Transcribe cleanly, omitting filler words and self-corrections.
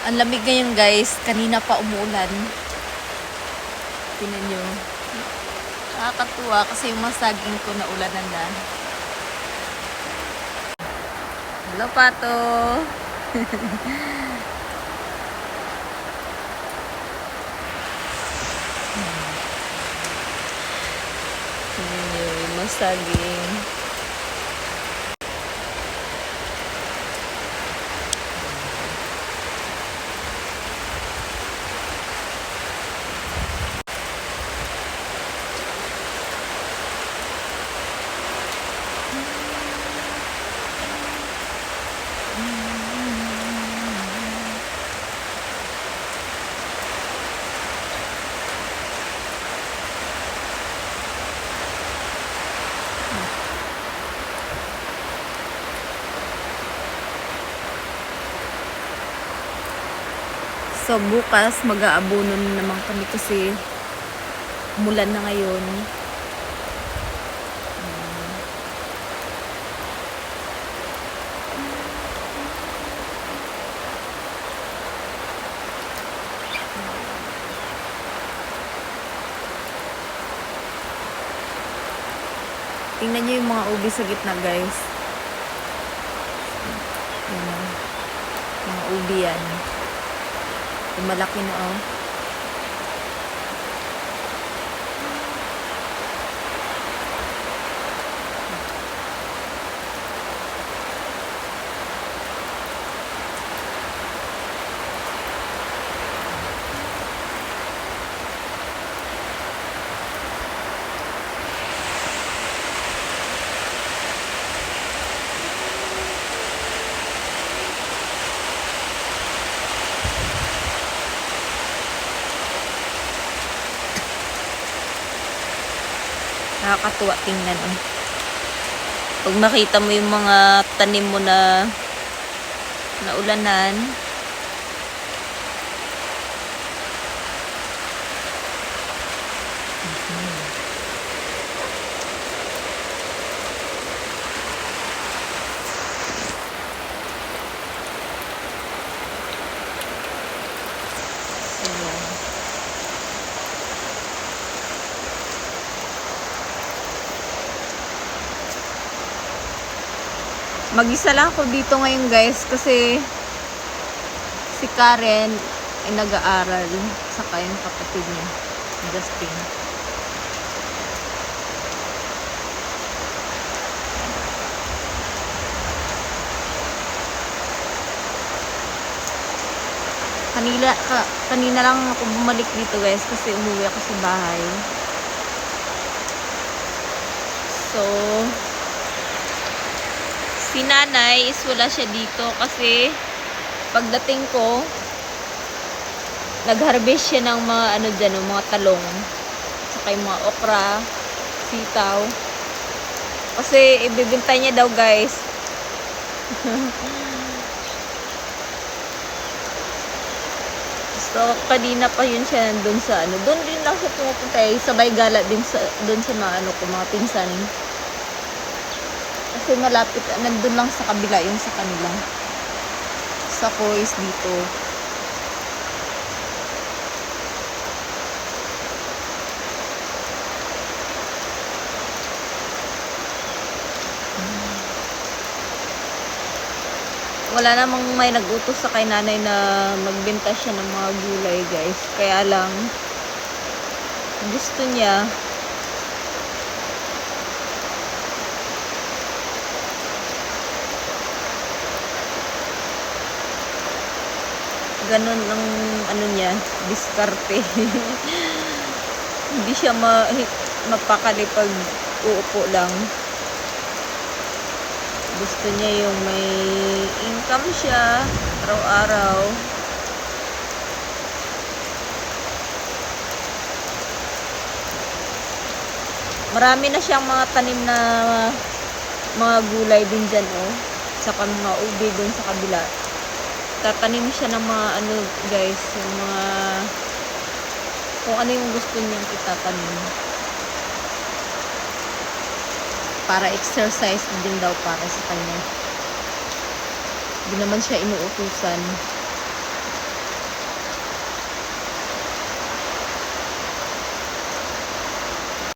Ang lamig ngayon guys. Kanina pa umuulan. Tingnan nyo. Nakakatuwa kasi yung mga saging ko na ulanan na. Hello, Pato. Tingnan nyo yung mga saging. So, bukas mag-aabono na naman kami kasi umulan na ngayon. Tingnan nyo yung mga ubi sa gitna, guys. Ayan, mga ubi yan. Yung malaki na, oh. Nakakatuwa tingnan, oh. Pag makita mo yung mga tanim mo na ulanan, mag-isa lang ako dito ngayon guys kasi si Karen ay nag-aaral saka yung kapatid niya, Justin. Kanina lang ako bumalik dito guys kasi umuwi ako sa bahay. So, si nanay is wala siya dito kasi pagdating ko, nag-harvest siya ng mga ano dyan, mga talong. Saka yung mga okra, sitaw. Kasi ibibintay niya daw guys. So, kanina pa yun siya nandun sa ano. Doon din lang siya pumupunta eh. Sabay gala din sa, doon sa mga ano ko, mga pinsan. Kasi malapit, nandun lang sa kabila yung sa kanila. Sa ko is dito. Wala namang may nag-utos sa kay nanay na magbenta siya ng mga gulay guys. Kaya lang, gusto niya. Ganun ang ano niya, diskarte. Hindi siya mapakali pag uupo lang. Gusto niya yung may income siya araw-araw. Marami na siyang mga tanim na mga gulay din dyan, oh. Saka mga ubi dun sa kabila. Tatanim siya ng mga ano guys, yung mga kung ano yung gusto niyang itatanim. Para exercise din daw para sa kanya. Hindi naman siya inuutusan.